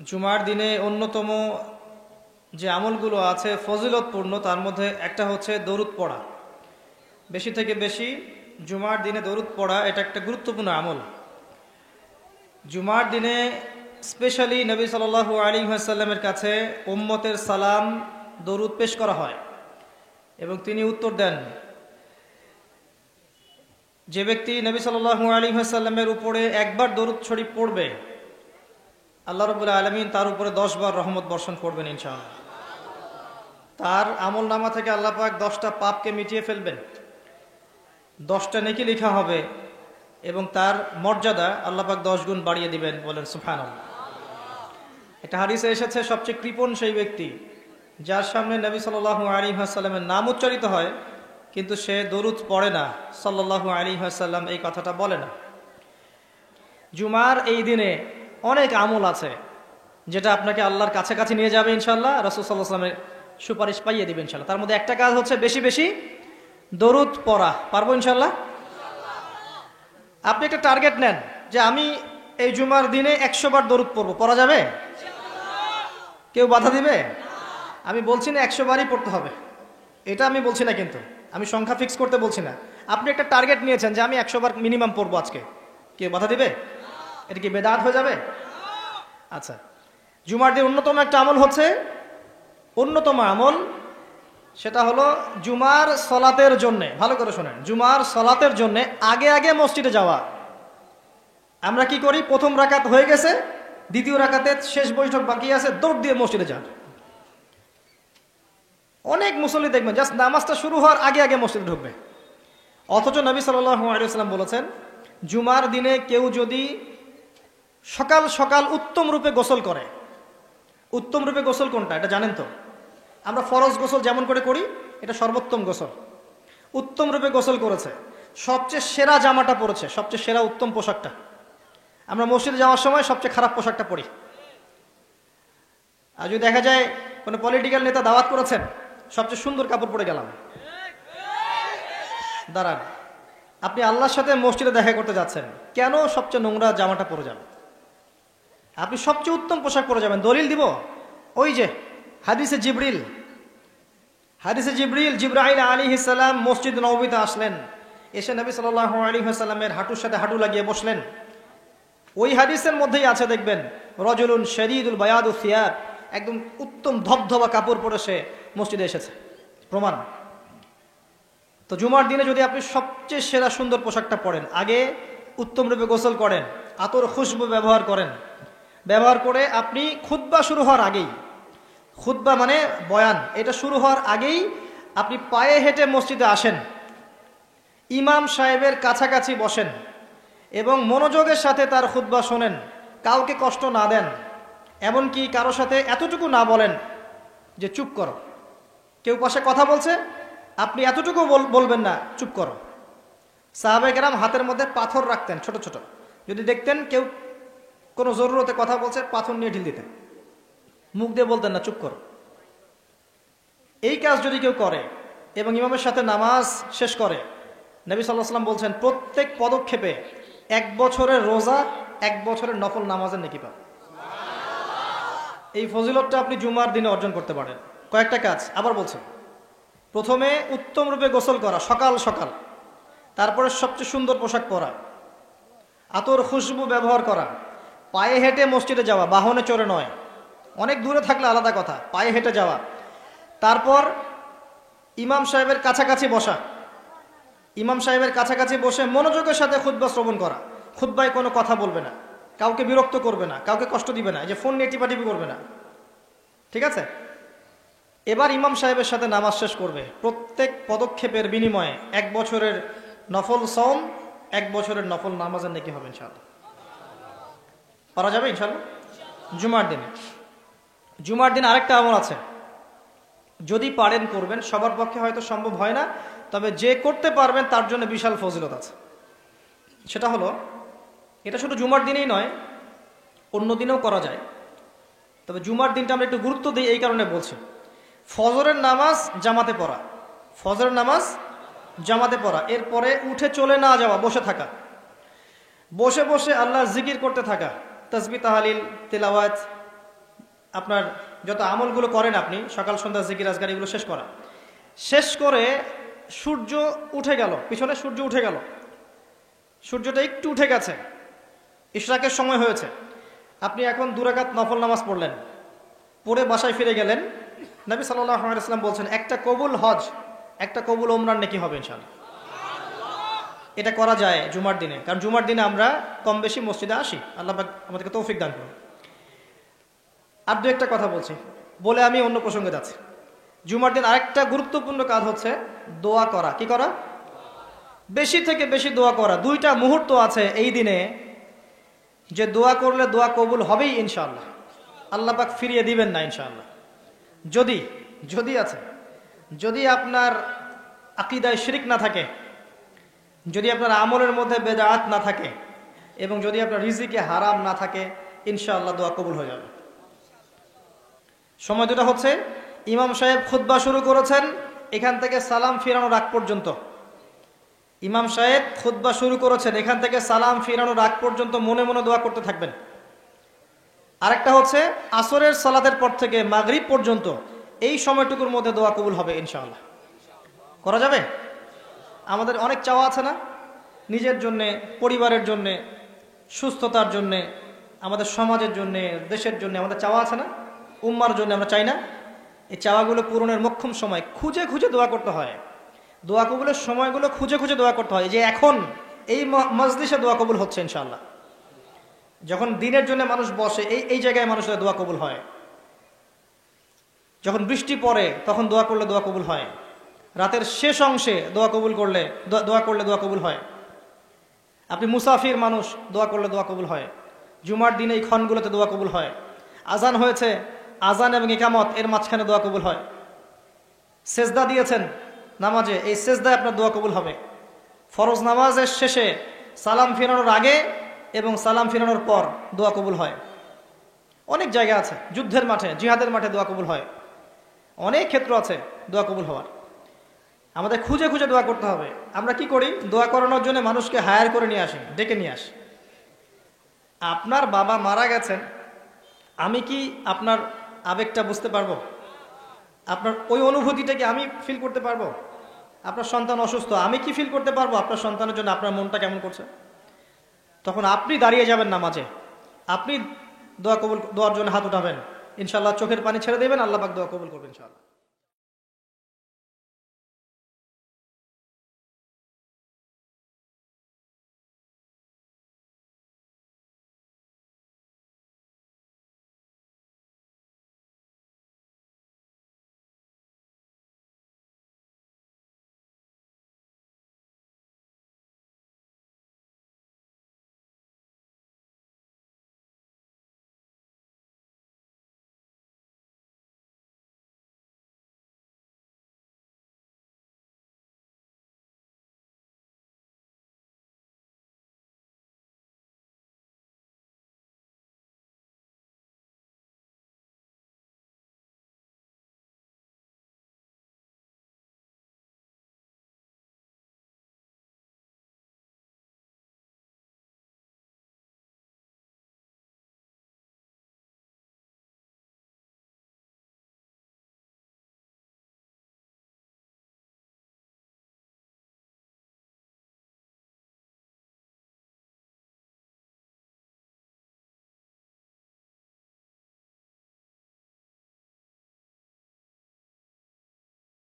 জুমার দিনে অন্যতম যে আমলগুলো আছে ফজিলতপূর্ণ, তার মধ্যে একটা হচ্ছে দরুদ পড়া। বেশি থেকে বেশি জুমার দিনে দরুদ পড়া এটা একটা গুরুত্বপূর্ণ আমল। জুমার দিনে স্পেশালি নবী সাল্লাল্লাহু আলাইহি ওয়াসাল্লামের কাছে উম্মতের সালাম দরুদ পেশ করা হয় এবং তিনি উত্তর দেন। যে ব্যক্তি নবী সাল্লাল্লাহু আলাইহি ওয়াসাল্লামের উপরে একবার দরুদ শরীফ পড়বে, আল্লাহ রাব্বুল আলামিন তার উপরে 10 বার রহমত বর্ষণ করবেন ইনশাআল্লাহ। তার আমল নামা থেকে আল্লাহ পাক 10টা পাপকে মিটিয়ে ফেলবেন, 10টা নেকি লেখা হবে এবং তার মর্যাদা আল্লাহ পাক 10 গুণ বাড়িয়ে দিবেন। বলেন সুবহানাল্লাহ। একটা হাদিসে এসেছে সবচেয়ে কৃপণ সেই ব্যক্তি যার সামনে নবী সাল্লাল্লাহু আলাইহি ওয়াসাল্লামের নাম উচ্চারিত হয় কিন্তু সে দরুদ পড়ে না, সাল্লাল্লাহু আলাইহি ওয়াসাল্লাম এই কথাটা বলে না। জুমার এই দিনে অনেক আমল আছে যেটা আপনাকে আল্লাহর কাছাকাছি নিয়ে যাবে ইনশাআল্লাহ, রাসূল সাল্লাল্লাহু আলাইহি ওয়াসাল্লামের সুপারিশ পাইয়ে দিবে ইনশাআল্লাহ। তার মধ্যে একটা কাজ হচ্ছে বেশি বেশি দরুদ পড়া। পারবো ইনশাআল্লাহ? আপনি একটা টার্গেট নেন যে আমি এই জুমার দিনে 100 বার দরুদ পড়বো, পড়া যাবে? কেউ বাধা দিবে? আমি বলছি না 100 বারই পড়তে হবে, এটা আমি বলছি না, কিন্তু আমি সংখ্যা ফিক্স করতে বলছি না। আপনি একটা টার্গেট নিয়েছেন যে আমি 100 বার মিনিমাম পড়বো আজকে, কেউ বাধা দিবে? এটা কি বেদাত হয়ে যাবে? আচ্ছা, জুমার দিন অন্যতম একটা আমল হচ্ছে, অন্যতম আমল সেটা হলো জুমার সলাতের জন্যে, ভালো করে শোনেন, জুমার সলাতের জন্যে আগে আগে মসজিদে যাওয়া। আমরা কি করি, প্রথম রাকাত হয়ে গেছে, দ্বিতীয় রাকাতে শেষ বৈঠক বাকি আছে, দৌড় দিয়ে মসজিদে যান। অনেক মুসল্লি দেখবেন জাস্ট নামাজটা শুরু হওয়ার আগে আগে মসজিদে ঢুকবে। অথচ নবী সাল্লাল্লাহু আলাইহি ওয়াসাল্লাম বলেছেন, জুমার দিনে কেউ যদি সকাল সকাল উত্তম রূপে গোসল করে, উত্তম রূপে গোসল কোনটা এটা জানেন তো? আমরা ফরজ গোসল যেমন করে করি, এটা সর্বোত্তম গোসল। উত্তম রূপে গোসল করেছে, সবচেয়ে সেরা জামাটা পরেছে, সবচেয়ে সেরা উত্তম পোশাকটা। আমরা মসজিদে যাওয়ার সময় সবচেয়ে খারাপ পোশাকটা পরি। আর যদি দেখা যায় কোনো পলিটিক্যাল নেতা দাওয়াত করেছেন, সবচেয়ে সুন্দর কাপড় পরে গেলাম, দাঁড়ান, আপনি আল্লাহর সাথে মসজিদে দেখা করতে যাচ্ছেন, কেন সবচেয়ে নোংরা জামাটা পরে যাবেন? আপনি সবচেয়ে উত্তম পোশাক পরে যাবেন। দলিল দিব, ওই যে হাদিসে জিবরিল, হাদিসে জিবরিল জিবরাইল আলাইহিস সালাম মসজিদ নববীতে আসলেন, এসে নবী সাল্লাল্লাহু আলাইহি ওয়াসাল্লামের হাঁটুর সাথে হাঁটু লাগিয়ে বসলেন। ওই হাদিসের মধ্যেই আছে দেখবেন, রজুলুন শরীদুল বায়াদু সিয়াব, একদম উত্তম ধবধবা কাপড় পরে সে মসজিদে এসেছে, প্রমাণ। তো জুমার দিনে যদি আপনি সবচেয়ে সেরা সুন্দর পোশাকটা পরেন, আগে উত্তম রূপে গোসল করেন, আতর খুশবু ব্যবহার করেন, ব্যবহার করে আপনি খুতবা শুরু হওয়ার আগেই, খুতবা মানে বয়ান, এটা শুরু হওয়ার আগেই আপনি পায়ে হেঁটে মসজিদে আসেন, ইমাম সাহেবের কাছাকাছি বসেন এবং মনোযোগের সাথে তার খুতবা শোনেন, কাউকে কষ্ট না দেন, এমনকি কারো সাথে এতটুকু না বলেন যে চুপ করো। কেউ পাশে কথা বলছে, আপনি এতটুকু বলবেন না, চুপ করো। সাহাবায়ে কেরাম হাতের মধ্যে পাথর রাখতেন ছোট ছোট, যদি দেখতেন কেউ কোনো জরুরতে কথা বলছে, পাথর নিয়ে ঢিল দিতেন, মুখ দিয়ে বলতেন না, চুপ করো। এই কাজ যদি কেউ করে এবং ইমামের সাথে নামাজ শেষ করে, নবী সাল্লাল্লাহু আলাইহি ওয়াসাল্লাম বলছেন প্রত্যেক পদক্ষেপে 1 বছরের রোজা, 1 বছরের নফল নামাজের নেকি পাবেন। এই ফজিলতটা আপনি জুমার দিনে অর্জন করতে পারেন। কয়েকটা কাজ আবার বলছেন, প্রথমে উত্তম রূপে গোসল করা সকাল সকাল, তারপরে সবচেয়ে সুন্দর পোশাক পরা, আতর খুশবু ব্যবহার করা, পায়ে হেঁটে মসজিদে যাওয়া, বাহনে চড়ে নয়, অনেক দূরে থাকলে আলাদা কথা, পায়ে হেঁটে যাওয়া, তারপর ইমাম সাহেবের কাছাকাছি বসা, ইমাম সাহেবের কাছাকাছি বসে মনোযোগের সাথে খুতবা শ্রবণ করা, খুতবায় কোনো কথা বলবে না, কাউকে বিরক্ত করবে না, কাউকে কষ্ট দিবে না, যে ফোন নিয়ে টিপাটিপি করবে না, ঠিক আছে? এবার ইমাম সাহেবের সাথে নামাজ শেষ করবে, প্রত্যেক পদক্ষেপের বিনিময়ে 1 বছরের নফল সওম, 1 বছরের নফল নামাজের নেকি হবে ইনশাআল্লাহ। পারা যাবে ইনশাআল্লাহ জুমার দিনে। জুমার দিন আরেকটা আমল আছে, যদি পারেন করবেন, সবার পক্ষে হয়তো সম্ভব হয় না, তবে যে করতে পারবেন তার জন্য বিশাল ফজিলত আছে। সেটা হলো, এটা শুধু জুমার দিনেই নয়, অন্য দিনেও করা যায়, তবে জুমার দিনটা আমরা একটু গুরুত্ব দিই এই কারণে বলছি। ফজরের নামাজ জামাতে পড়া, ফজরের নামাজ জামাতে পড়া, এরপরে উঠে চলে না যাওয়া, বসে থাকা, বসে বসে আল্লাহর জিকির করতে থাকা, তাসবিহ তাহলিল তিলাওয়াত আপনার যত আমলগুলো করেন আপনি সকাল সন্ধ্যা জিকির আজকার এগুলো শেষ করা, শেষ করে সূর্য উঠে গেল, পিছনে সূর্য উঠে গেল, সূর্যটা একটু উঠে গেছে, ইশরাকের সময় হয়েছে, আপনি এখন 2 রাকাত নফল নামাজ পড়লেন, পড়ে বাসায় ফিরে গেলেন। নবী সাল্লাল্লাহু আলাইহি ওয়াসাল্লাম বলছেন একটা কবুল হজ, একটা কবুল ওমরার নেকি হবে ইনশাআল্লাহ। এটা করা যায় জুমার দিনে, কারণ জুমার দিনে আমরা কম বেশি মসজিদে আসি, আল্লাহ পাক আমাদেরকে তৌফিক দান করুন। আর 2-1টা কথা বলছি, বলে আমি অন্য প্রসঙ্গে যাচ্ছি। জুমার দিন আরেকটা গুরুত্বপূর্ণ কাজ হচ্ছে দোয়া করা। কি করা? বেশি থেকে বেশি দোয়া করা। 2টা মুহূর্ত আছে এই দিনে যে দোয়া করলে দোয়া কবুল হবেই ইনশাআল্লাহ, আল্লাহ পাক ফিরিয়ে দিবেন না ইনশাআল্লাহ। যদি আপনার আকীদায় শিরক না থাকে, যদি আপনার আমলের মধ্যে বেদাত না থাকে, এবং যদি আপনার রিজিকে হারাম না থাকে, ইনশাআল্লাহ দোয়া কবুল হয়ে যাবে। সময় দুটো হচ্ছে, ইমাম সাহেব খুতবা শুরু করেছেন, এখান থেকে সালাম ফিরানোর আগ পর্যন্ত। ইমাম সাহেব খুতবা শুরু করেছেন, এখান থেকে সালাম ফিরানোর আগ পর্যন্ত মনে মনে দোয়া করতে থাকবেন। আরেকটা হচ্ছে আসরের সালাতের পর থেকে মাগরিব পর্যন্ত, এই সময়টুকুর মধ্যে দোয়া কবুল হবে ইনশাআল্লাহ। করা যাবে? আমাদের অনেক চাওয়া আছে না? নিজের জন্যে, পরিবারের জন্যে, সুস্থতার জন্যে, আমাদের সমাজের জন্যে, দেশের জন্য আমাদের চাওয়া আছে না? উম্মার জন্য আমরা চাই না? এই চাওয়াগুলো পূরণের মোক্ষম সময় খুঁজে খুঁজে দোয়া করতে হয়। দোয়া কবুলের সময়গুলো খুঁজে খুঁজে দোয়া করতে হয়। যে এখন এই মজলিসে দোয়া কবুল হচ্ছে ইনশাআল্লাহ। যখন দিনের জন্য মানুষ বসে, এই জায়গায় মানুষের দোয়া কবুল হয়। যখন বৃষ্টি পড়ে তখন দোয়া করলে দোয়া কবুল হয়। রাতের শেষ অংশে দোয়া করলে দোয়া কবুল হয়। আপনি মুসাফির মানুষ, দোয়া করলে দোয়া কবুল হয়। জুমার দিনে এই ক্ষণগুলোতে দোয়া কবুল হয়। আজান হয়েছে, আজান এবং ইকামত এর মাঝখানে দোয়া কবুল হয়। সেজদা দিয়েছেন নামাজে, এই সেজদায় আপনার দোয়া কবুল হবে। ফরজ নামাজের শেষে সালাম ফিরানোর আগে এবং সালাম ফিরানোর পর দোয়া কবুল হয়। অনেক জায়গা আছে, যুদ্ধের মাঠে, জিহাদের মাঠে দোয়া কবুল হয়। অনেক ক্ষেত্র আছে দোয়া কবুল হওয়ার। আমাদের খুঁজে খুঁজে দোয়া করতে হবে। আমরা কি করি? দোয়া করানোর জন্য মানুষকে হায়ার করে নিয়ে আসি, ডেকে নিয়ে আসি। আপনার বাবা মারা গেছেন, আমি কি আপনার আবেগটা বুঝতে পারবো? আপনার ওই অনুভূতিটাকে আমি ফিল করতে পারবো? আপনার সন্তান অসুস্থ, আমি কি ফিল করতে পারবো আপনার সন্তানের জন্য আপনার মনটা কেমন করছে? তখন আপনি দাঁড়িয়ে যাবেন নামাজে, আপনি দোয়ার জন্য হাত উঠাবেন, ইনশাআল্লাহ চোখের পানি ছেড়ে দেবেন, আল্লাহ পাক দোয়া কবুল করবেন ইনশাআল্লাহ।